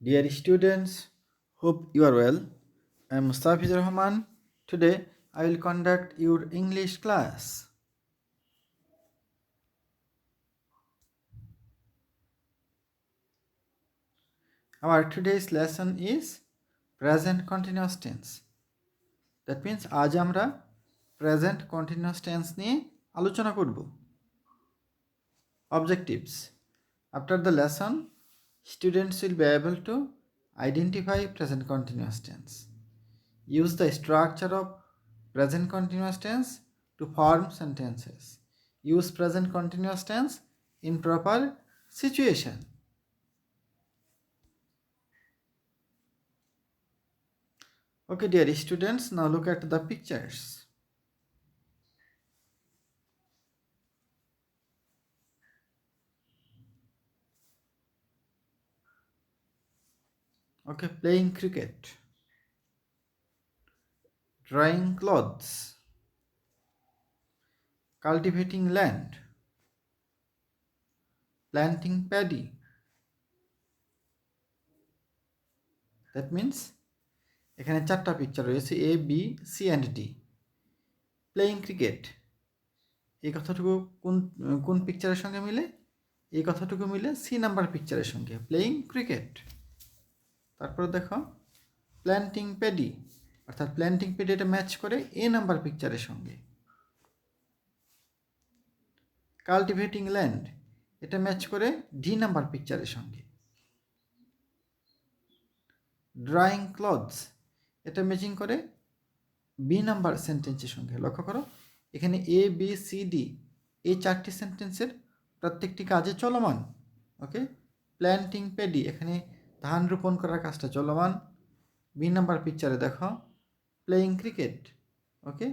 Dear students, hope you are well. I am Mustafiz Rahman. Today I will conduct your English class. Our today's lesson is present continuous tense. That means আজ আমরা present continuous tense নিয়ে আলোচনা করব। Objectives. After the lesson, students will be able to identify present continuous tense. Use the structure of present continuous tense to form sentences. Use present continuous tense in proper situation. Okay, dear students, now look at the pictures. Okay, playing cricket, drying clothes, cultivating land, planting paddy. That means এখানে চারটা picture রয়েছে A B C and D. Playing cricket, এই কথাটুকু কোন কোন পিকচারের সঙ্গে মিলে? এই কথাটুকু মিলে সি নাম্বার পিকচারের সঙ্গে, প্লেয়িং ক্রিকেট। তারপরে দেখো প্ল্যান্টিং প্যাডি, অর্থাৎ প্ল্যান্টিং প্যাডি এটা ম্যাচ করে এ নাম্বার পিকচারের সঙ্গে। কাল্টিভেটিং ল্যান্ড, এটা ম্যাচ করে ডি নাম্বার পিকচারের সঙ্গে। ড্রাইং ক্লথস, এটা ম্যাচিং করে বি নাম্বার সেন্টেন্সের সঙ্গে। লক্ষ্য করো এখানে এ বি সি ডি এই চারটি সেন্টেন্সের প্রত্যেকটি কাজে চলমান। ওকে, প্ল্যান্টিং প্যাডি, এখানে ধান রোপণ করার কাজটা চলমান। বি নাম্বার পিকচারে দেখো প্লেয়িং ক্রিকেট, ওকে,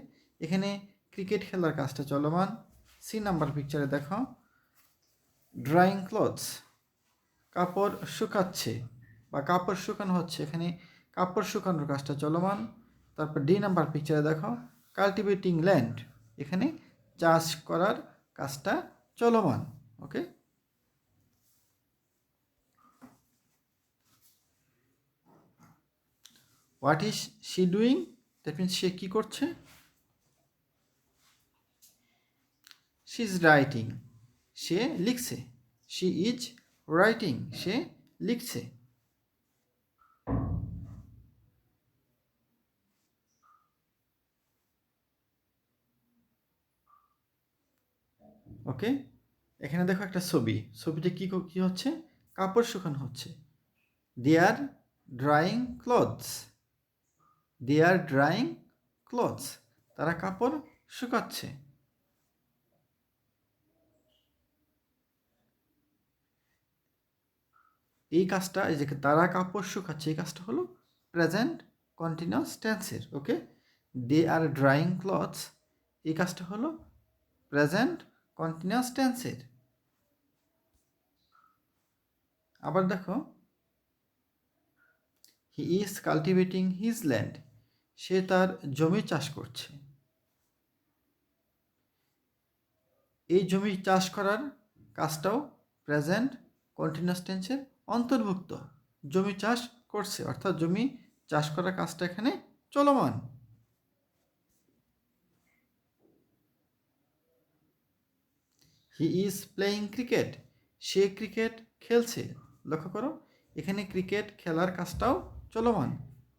এখানে ক্রিকেট খেলার কাজটা চলমান। সি নাম্বার পিকচারে দেখো ড্রাইং ক্লথস, কাপড় শুকাচ্ছে বা কাপড় শুকানো হচ্ছে, এখানে কাপড় শুকানোর কাজটা চলমান। তারপর ডি নাম্বার পিকচারে দেখো কাল্টিভেটিং ল্যান্ড, এখানে চাষ করার কাজটা চলমান। Okay, what is she doing, that means সে কী করছে? শি ইজ রাইটিং, সে লিখছে। শি ইজ রাইটিং, সে লিখছে। ওকে, এখানে দেখো একটা ছবি, ছবিতে কি হচ্ছে? কাপড় শুকানো হচ্ছে। দে আর ড্রাইং ক্লথস, দে আর ড্রাইং ক্লথস, তারা কাপড় শুকাচ্ছে। এই কাজটা, এই যে তারা কাপড় শুকাচ্ছে, এই কাজটা হলো প্রেজেন্ট কন্টিনিউয়াস টেন্সের। ওকে, দে আর ড্রাইং ক্লথস, এই কাজটা হলো প্রেজেন্ট কন্টিনিউয়াস টেন্সের। আবার দেখো he is cultivating his land, সে তার জমি চাষ করছে। এই জমি চাষ করার কাজটাও প্রেজেন্ট কন্টিনিউয়াস টেন্সের অন্তর্ভুক্ত। জমি চাষ করছে, অর্থাৎ জমি চাষ করার কাজটা এখানে চলমান। He is playing cricket, say cricket খেলছে। লক্ষ্য করো এখানে ক্রিকেট খেলার কাজটাও চলমান,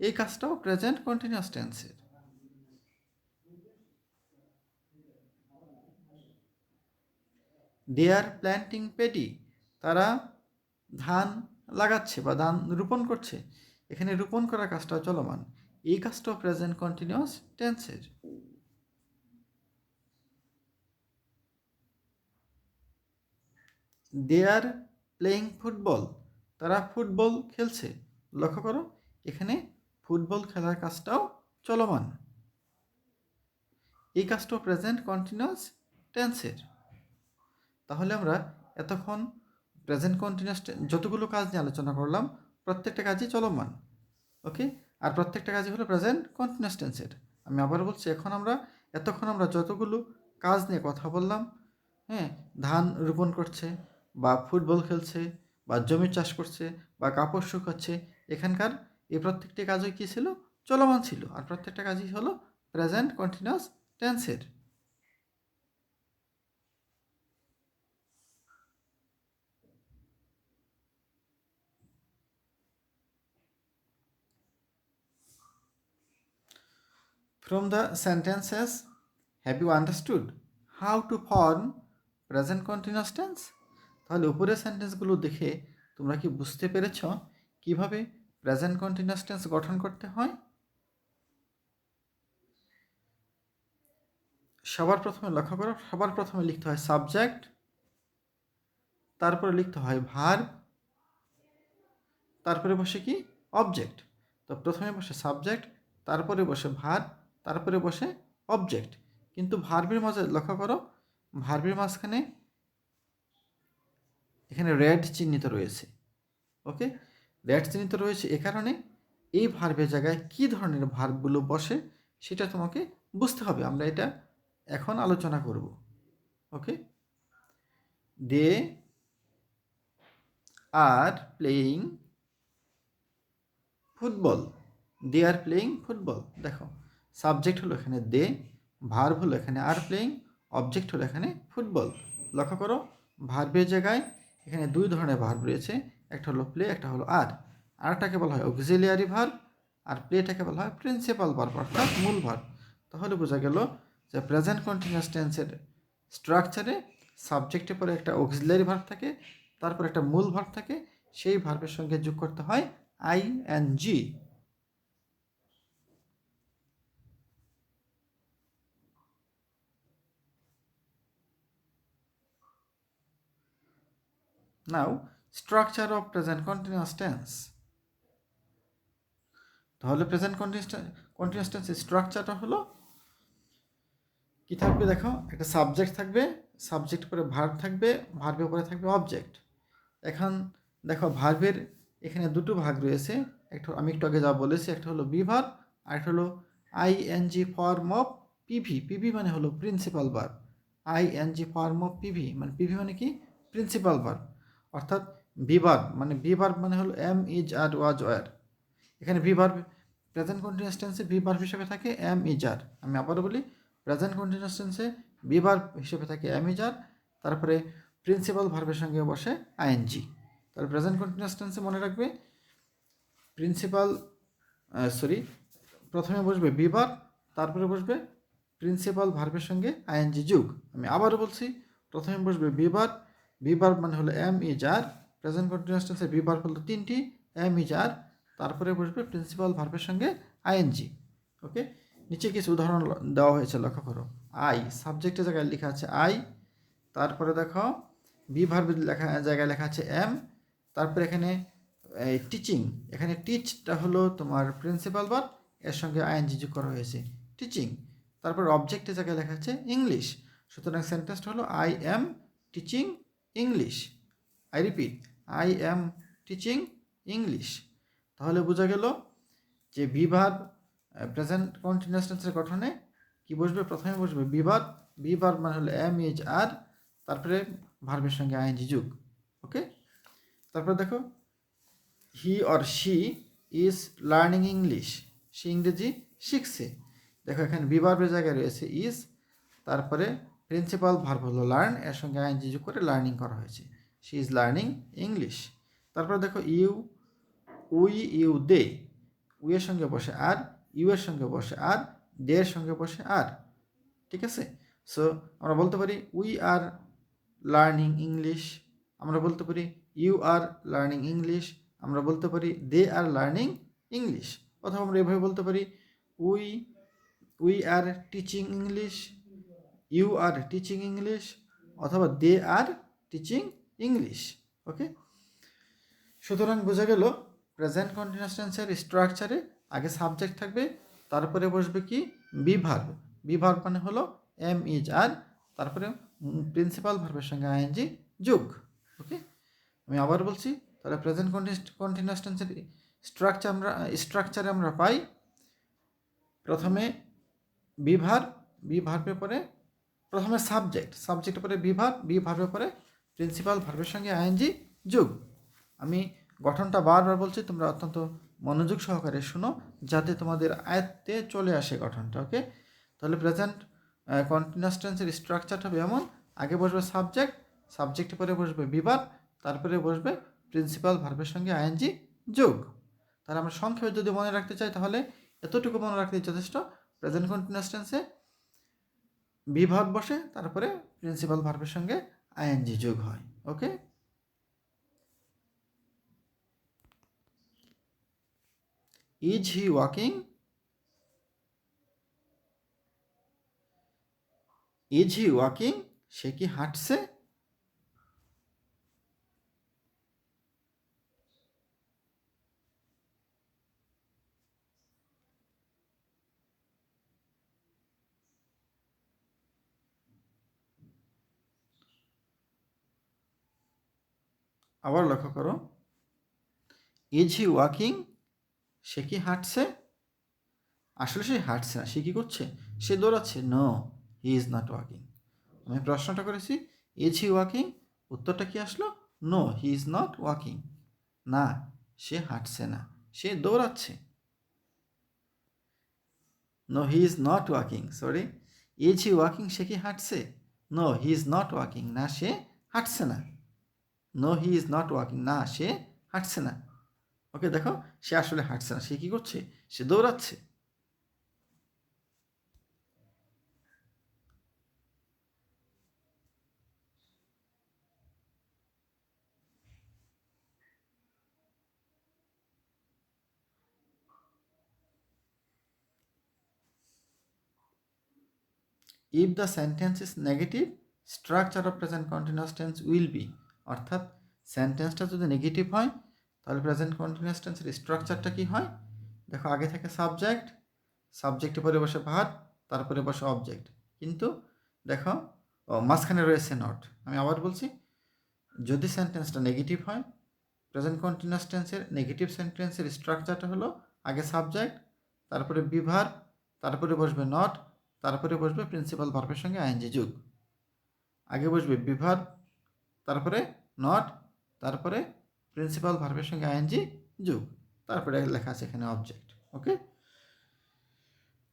এই কাজটাও প্রেজেন্ট কন্টিনিউয়াস টেন্সের। দে আর প্ল্যান্টিং পেডি, তারা ধান লাগাচ্ছে বা ধান রোপণ করছে, এখানে রোপণ করার কাজটাও চলমান, এই কাজটাও প্রেজেন্ট কন্টিনিউয়াস টেন্সের। দে আর প্লেয়িং ফুটবল, তারা ফুটবল খেলছে। লক্ষ্য করো এখানে ফুটবল খেলার কাজটাও চলমান, এই কাজটাও প্রেজেন্ট কন্টিনিউয়াস টেন্সের। তাহলে আমরা এতক্ষণ প্রেজেন্ট কন্টিনিউয়াস যতগুলো কাজ নিয়ে আলোচনা করলাম প্রত্যেকটা কাজই চলমান। ওকে, আর প্রত্যেকটা কাজই হলো প্রেজেন্ট কন্টিনিউয়াস টেন্সের। আমি আবার বলছি, এতক্ষণ আমরা যতগুলো কাজ নিয়ে কথা বললাম, হ্যাঁ, ধান রোপণ করছে বা ফুটবল খেলছে বা জমি চাষ করছে বা কাপড় শুকাচ্ছে, এখানকার এই প্রত্যেকটি কাজই কী ছিল? চলমান ছিল। আর প্রত্যেকটা কাজই হলো প্রেজেন্ট কন্টিনিউয়াস টেন্সের। From the sentences, have you understood how to form present continuous tense? তাহলে উপরের সেন্টেন্সগুলো দেখে তোমরা কি বুঝতে পেরেছ কিভাবে প্রেজেন্ট কন্টিনিউয়াস টেন্স গঠন করতে হয়? সবার প্রথমে লক্ষ্য করো, সবার প্রথমে লিখতে হয় সাবজেক্ট, তারপরে লিখতে হয় ভার্ব, তারপরে বসে কি অবজেক্ট। তো প্রথমে বসে সাবজেক্ট, তারপরে বসে ভার্ব, তারপরে বসে অবজেক্ট। কিন্তু ভার্বের মাঝে লক্ষ্য করো, ভার্বের মাঝখানে এখানে রেড চিহ্নিত রয়েছে। ওকে, রেড চিহ্নিত রয়েছে এ কারণে এই ভার্বের জায়গায় কী ধরনের ভার্বগুলো বসে সেটা তোমাকে বুঝতে হবে। আমরা এটা এখন আলোচনা করব। Okay, they are playing football, they are playing football. দেখো সাবজেক্ট হলো এখানে দে, ভার্ব হলো এখানে আর প্লেয়িং, অবজেক্ট হলো এখানে ফুটবল। লক্ষ্য করো ভার্বের জায়গায় এখানে দুই ধরনের ভার্ব রয়েছে, একটা হলো প্লে, একটা হলো আর। আরটাকে বলা হয় অক্সিলিয়ারি ভার্ব, আর প্লেটাকে বলা হয় প্রিন্সিপাল ভার্ব অর্থাৎ মূল ভার্ব। তাহলে বোঝা গেল যে প্রেজেন্ট কন্টিনিউয়াস টেন্সের স্ট্রাকচারে সাবজেক্টের পরে একটা অক্সিলিয়ারি ভার্ব থাকে, তারপর একটা মূল ভার্ব থাকে, সেই ভার্বের সঙ্গে যোগ করতে হয় ing. Now, structure of present continuous tense. তাহলে প্রেজেন্ট কন্টিনিউয়াস টেন্স স্ট্রাকচারটা হলো কি থাকবে? দেখো একটা সাবজেক্ট থাকবে, সাবজেক্ট পরে ভার্ব থাকবে, ভার্বের পরে থাকবে অবজেক্ট। এখন দেখো ভার্বের এখানে দুটো ভাগ রয়েছে, একটা আমি একটু আগে যা বলেছি, একটা হলো বি ভার্ব আর একটা হলো ING form of PV. PV মানে হলো principal verb, ING form of PV মানে পিভি মানে কি প্রিন্সিপাল ভার্ব, অর্থাৎ বি ভার্ব মানে হলো am is are was were. এখানে ভি ভার্ব প্রেজেন্ট কন্টিনিউয়াস টেন্সে ভি ভার্ব হিসেবে থাকে এম ইজ আর। আমি আবারও বলি, প্রেজেন্ট কন্টিনিউয়াস টেন্সে ভি ভার্ব হিসেবে থাকে এম ইজ আর, তারপরে প্রিন্সিপাল ভার্বের সঙ্গে বসে আইএনজি। তাহলে প্রেজেন্ট কন্টিনিউয়াস টেন্সে মনে রাখবে প্রথমে বসবে বি ভার্ব, তারপরে বসবে প্রিন্সিপাল ভার্বের সঙ্গে আইএনজি যুগ। আমি আবারও বলছি, প্রথমে বসবে বি ভার্ব মানে হলো am is are. Present continuous টেন্সে বি ভার্ব হলো তিনটি, এম ইজ আর, তারপরে বসবে প্রিন্সিপাল ভার্বের সঙ্গে আইএনজি। ওকে, নিচে কিছু উদাহরণ দেওয়া হয়েছে, লক্ষ্য করো। আই সাবজেক্টের জায়গায় লেখা আছে আই, তারপরে দেখো বি ভার্বের জায়গায় লেখা আছে এম, তারপরে এখানে টিচিং, এখানে টিচটা হলো তোমার প্রিন্সিপাল ভার্ব, এর সঙ্গে আইএনজি যোগ করা হয়েছে টিচিং। তারপর অবজেক্টের জায়গায় লেখা আছে ইংলিশ। সুতরাং সেন্টেন্সটা হলো I am teaching English. I repeat, I am teaching English. তাহলে বোঝা গেল যে বি ভার্ব প্রেজেন্ট কন্টিনিউয়াস টেন্সের গঠনে কি বসবে? প্রথমে বসবে বি ভার্ব মানে হলো এম ইজ আর, তারপরে ভার্বের সঙ্গে আইএনজি যুগ। ওকে, তারপরে দেখো he or she is learning English, সে ইংরেজি শিখছে। দেখো এখানে বি ভার্বের জায়গায় রয়েছে ইজ, তারপরে প্রিন্সিপাল ভার্ব হলো লার্ন, এর সঙ্গে আইএনজি যোগ করে লার্নিং করা হয়েছে, শি ইজ লার্নিং ইংলিশ। তারপরে দেখো ইউ দে, উই এর সঙ্গে বসে আর, ইউ এর সঙ্গে বসে আর, দে এর সঙ্গে বসে আর। ঠিক আছে, সো আমরা বলতে পারি উই আর লার্নিং ইংলিশ, আমরা বলতে পারি ইউ আর লার্নিং ইংলিশ, আমরা বলতে পারি দে আর লার্নিং ইংলিশ, অথবা আমরা এভাবে বলতে পারি we are teaching English, you are teaching English, অথবা দে আর টিচিং ইংলিশ। ওকে, সুতরাং বোঝা গেল প্রেজেন্ট কন্টিনিউয়াস টেন্সের স্ট্রাকচারে আগে সাবজেক্ট থাকবে, তারপরে বসবে কি বি ভার্ব মানে হলো এম ইজ আর, তারপরে প্রিন্সিপাল ভার্বের সঙ্গে আইএনজি যোগ। ওকে, আমি আবার বলছি, তাহলে প্রেজেন্ট কন্টিনিউয়াস টেন্সের স্ট্রাকচারে আমরা পাই প্রথমে বি ভার্বের পরে প্রথমে সাবজেক্টের পরে বি ভার্বের পরে প্রিন্সিপাল ভার্বের সঙ্গে আইএনজি যোগ। আমি গঠনটা বারবার বলছি, তোমরা অত্যন্ত মনোযোগ সহকারে শুনো যাতে তোমাদের আয়ত্তে চলে আসে গঠনটা। ওকে, তাহলে প্রেজেন্ট কন্টিনিউয়াস টেন্সের স্ট্রাকচারটা হবে এমন: আগে বসবে সাবজেক্ট, সাবজেক্টের পরে বসবে বিভার, তারপরে বসবে প্রিন্সিপাল ভার্বের সঙ্গে আইএনজি যোগ। তাহলে আমরা সংক্ষেপে যদি মনে রাখতে চাই তাহলে এতটুকু মনে রাখতে যথেষ্ট। প্রেজেন্ট কন্টিনিউয়াস টেন্সে বিভাগ বসে, তারপরে প্রিন্সিপাল ভার্বের সঙ্গে আইএনজি যোগ হয়। Okay, is he walking, is he walking, সে কি হাঁটছে? আবার লক্ষ্য করো, ইজ হি ওয়াকিং, সে কি হাঁটছে? আসলে সে হাঁটছে না, সে কি করছে? সে দৌড়াচ্ছে। No, he is not walking. আমি প্রশ্নটা করেছি ইজ হি ওয়াকিং, উত্তরটা কি আসলো? No, he is not walking. না, সে হাঁটছে না, সে দৌড়াচ্ছে। No, he is not walking, sorry. Is he walking, সে কি হাঁটছে? No, he is not walking, না সে হাঁটছে না। No, he is not walking, না সে হাঁটছে না। ওকে, দেখো, সে আসলে হাঁটছে না, সে কি করছে? সে দৌড়াচ্ছে। If the sentence is negative, structure of present continuous tense will be. অর্থাৎ সেন্টেন্সটা যদি নেগেটিভ হয় তাহলে প্রেজেন্ট কন্টিনিউয়াস টেন্সের স্ট্রাকচারটা কি হয়? দেখো, আগে থাকে সাবজেক্ট, সাবজেক্টের পরে বসে ভার্ব, তারপরে বসে অবজেক্ট। কিন্তু দেখো, মাঝখানে রয়েছে নট। আমি আবার বলছি, যদি সেন্টেন্সটা নেগেটিভ হয়, প্রেজেন্ট কন্টিনিউয়াস টেন্সের নেগেটিভ সেন্টেন্সের স্ট্রাকচারটা হলো আগে সাবজেক্ট, তারপরে বিভার, তারপরে বসবে নট, তারপরে বসবে প্রিন্সিপাল ভার্বের সঙ্গে আইএনজি যোগ। আগে বসবে বিভার, তারপরে নট, তারপরে প্রিন্সিপাল ভার্বের সঙ্গে আইএনজি যোগ, তারপরে লেখা আছে এখানে অবজেক্ট। ওকে,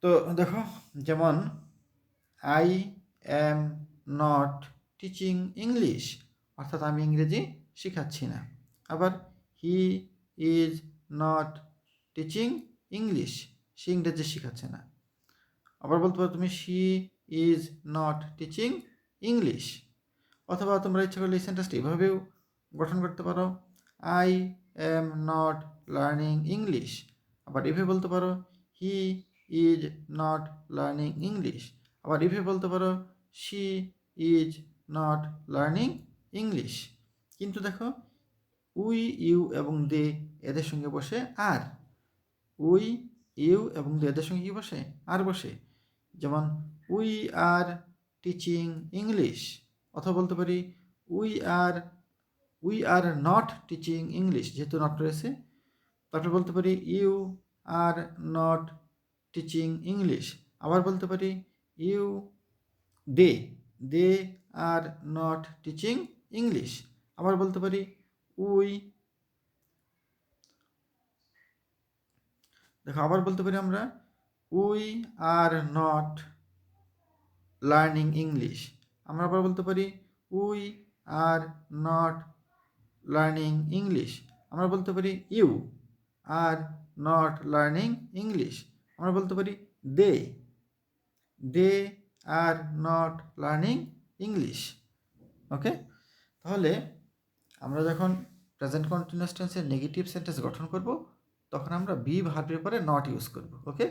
তো দেখো, যেমন I am not teaching English, অর্থাৎ আমি ইংরেজি শেখাচ্ছি না। আবার he is not teaching English, সে ইংরেজি শেখাচ্ছে না। আবার বলতে পারো তুমি she is not teaching English. অথবা তোমরা ইচ্ছা করলে এই সেন্টেন্সটা এভাবেও গঠন করতে পারো, I am not learning English. আবার এভাবে বলতে পারো হি ইজ নট লার্নিং ইংলিশ। আবার এভাবে বলতে পারো she is not learning English. কিন্তু দেখো, উই, ইউ এবং দে এদের সঙ্গে বসে আর, উই, ইউ এবং দে এদের সঙ্গে কি বসে? আর বসে। যেমন উই আর টিচিং ইংলিশ, অথবা বলতে পারি we are not teaching English, যেহেতু নট রয়েছে। তারপরে বলতে পারি you are not teaching English. আবার বলতে পারি they are not teaching English. আবার বলতে পারি দেখো, আবার বলতে পারি আমরা we are not learning English. আমরা আবার বলতে পারি we are not learning English. আমরা বলতে পারি you are not learning English. আমরা বলতে পারি they are not learning English. Okay, তাহলে আমরা যখন প্রেজেন্ট কন্টিনিউয়াস টেন্সের নেগেটিভ সেন্টেন্স গঠন করব তখন আমরা বি ভার্বের পরে নট ইউজ করব। ওকে,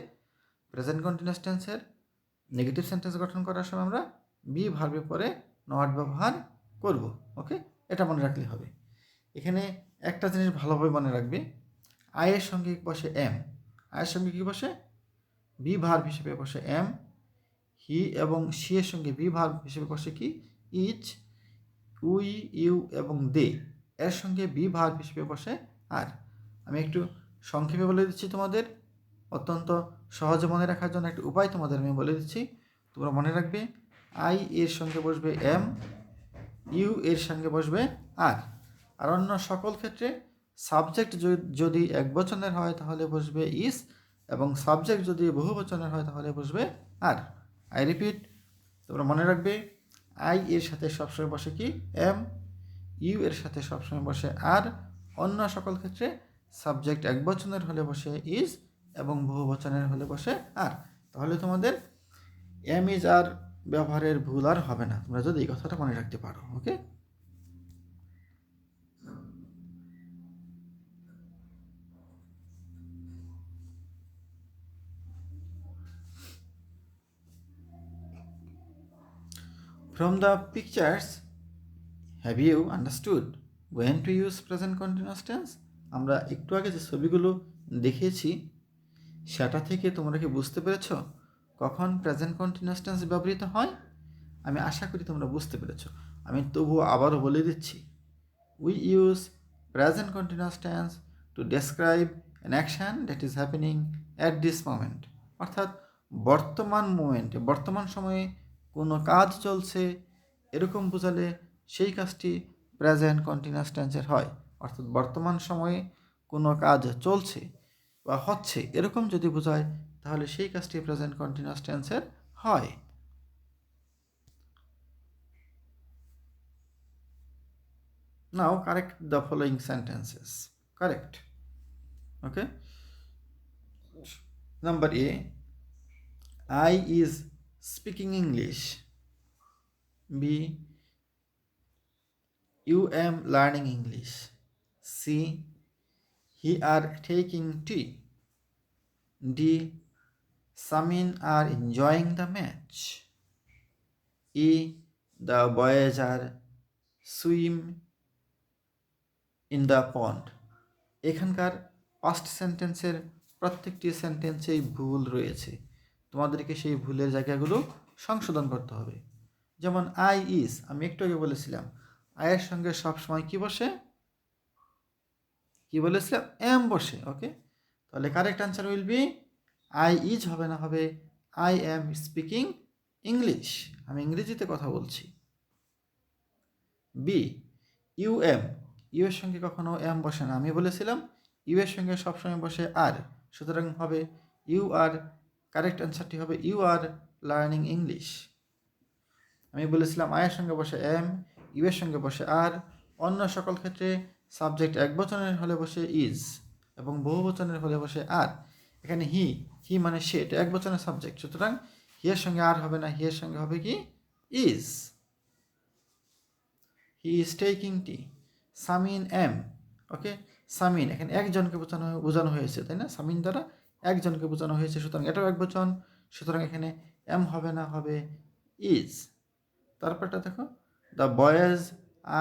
প্রেজেন্ট কন্টিনিউয়াস টেন্সের নেগেটিভ সেন্টেন্স গঠন করার সময় আমরা বি ভার্বের পরে নট ব্যবহার করব। ওকে, এটা মনে রাখলে হবে। এখানে একটা জিনিস ভালোভাবে মনে রাখবে, আয়ের সঙ্গে বসে এম, আয়ের সঙ্গে কি বসে? বি ভার্ব হিসেবে বসে এম। হি এবং সি এর সঙ্গে বি ভার্ব হিসেবে বসে কি? ইজ। উই, ইউ এবং দে এর সঙ্গে বি ভার্ব হিসেবে বসে আর। আমি একটু সংক্ষেপে বলে দিচ্ছি তোমাদের, অত্যন্ত সহজে মনে রাখার জন্য একটা উপায় তোমাদের আমি বলে দিচ্ছি। তোমরা মনে রাখবে, আই এর সঙ্গে বসবে এম, ইউ এর সঙ্গে বসবে আর, আর অন্য সকল ক্ষেত্রে সাবজেক্ট যদি একবচনের হয় তাহলে বসবে ইজ, এবং সাবজেক্ট যদি বহুবচনের হয় তাহলে বসবে আর। আই রিপিট, তোমরা মনে রাখবে, আই এর সাথে সবসময় বসে কি এম, ইউ এর সাথে সবসময় বসে আর, অন্য সকল ক্ষেত্রে সাবজেক্ট একবচনের হলে বসে ইজ এবং বহুবচনের হলে বসে আর। তাহলে তোমাদের এম ইজ আর ব্যবহারের ভুল আর হবে না, তোমরা যদি এই কথাটা মনে রাখতে পারো। ওকে, from the pictures, have you understood when to use present continuous tense? আমরা একটু আগে যে ছবিগুলো দেখিয়েছি সেটা থেকে তোমরা কি বুঝতে পেরেছ কখন প্রেজেন্ট কন্টিনিউয়াস টেন্স ব্যবহৃত হয়? আমি আশা করি তোমরা বুঝতে পেরেছ। আমি তবুও আবারও বলে দিচ্ছি, we use present continuous tends to describe an action that is happening at this moment. অর্থাৎ বর্তমান মোমেন্টে, বর্তমান সময়ে কোনো কাজ চলছে এরকম বোঝালে সেই কাজটি প্রেজেন্ট কন্টিনিউয়াস টেন্সের হয়। অর্থাৎ বর্তমান সময়ে কোনো কাজ চলছে বা হচ্ছে এরকম যদি বোঝায় তাহলে সেই কাজটি প্রেজেন্ট কন্টিনিউয়াস টেন্সের হয়। Now correct the following sentences. Correct. Okay. Number A, I is speaking English. B, you am learning English. C, he are taking tea. D, Samin are enjoying the match. E, the boys are swim in the pond. এখানকার past সেন্টেন্সের প্রত্যেকটি সেন্টেন্সেই ভুল রয়েছে, তোমাদেরকে সেই ভুলের জায়গাগুলো সংশোধন করতে হবে। যেমন আই ইজ, আমি একটু আগে বলেছিলাম আয়ের সঙ্গে সবসময় কি বসে, কি বলেছিলাম, এম বসে। ওকে, তাহলে correct answer will be I is হবে না, হবে আই এম স্পিকিং ইংলিশ, আমি ইংরেজিতে কথা বলছি। বি, ইউ এম, ইউ এর সঙ্গে কখনো এম বসে না, আমি বলেছিলাম ইউ এর সঙ্গে সবসময় বসে আর, সুতরাং হবে ইউ আর, কারেক্ট অ্যান্সারটি হবে ইউ আর লার্নিং ইংলিশ। আমি বলেছিলাম আয়ের সঙ্গে বসে এম, ইউ এর সঙ্গে বসে আর, অন্য সকল ক্ষেত্রে সাবজেক্ট একবচনের হলে বসে ইজ এবং বহুবচনের হলে বসে আর। এখানে হি মানে সে, এটা একবচনের সাবজেক্ট, সুতরাং হি এর সঙ্গে আর হবে না, হি এর সঙ্গে হবে কি is. He is taking tea. সামিন এম, ওকে, সামিন এখানে একজনকে বোঝানো হয়েছে, তাই না? সামিন দ্বারা একজনকে বোঝানো হয়েছে, সুতরাং এটাও একবচন, সুতরাং এখানে এম হবে না, হবে ইজ। তারপরটা দেখো, the boys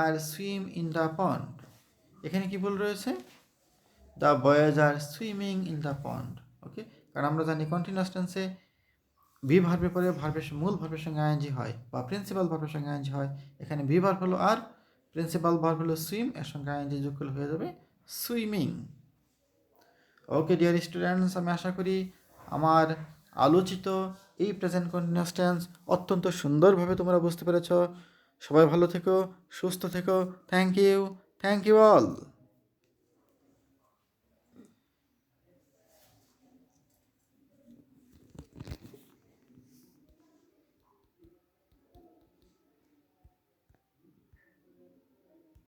are swim in the pond, এখানে কি ভুল রয়েছে? The boys are swimming in the pond. Okay, কারণ আমরা জানি কন্টিনিউয়াস টেন্সে ভি ভার্বের পরে মূল ভার্বের সঙ্গে আইএনজি হয় বা প্রিন্সিপাল ভার্বের সঙ্গে আইএনজি হয়। এখানে ভি ভার্ব হলো আর, প্রিন্সিপাল ভার্ব হলো সুইম, এর সঙ্গে আইএনজি যোগ করলে হয়ে যাবে সুইমিং। ওকে ডিয়ার স্টুডেন্টস, আমি আশা করি আমার আলোচিত এই প্রেজেন্ট কন্টিনিউয়াস টেন্স অত্যন্ত সুন্দরভাবে তোমরা বুঝতে পেরেছ। সবাই ভালো থেকো, সুস্থ থেকো। Thank you all.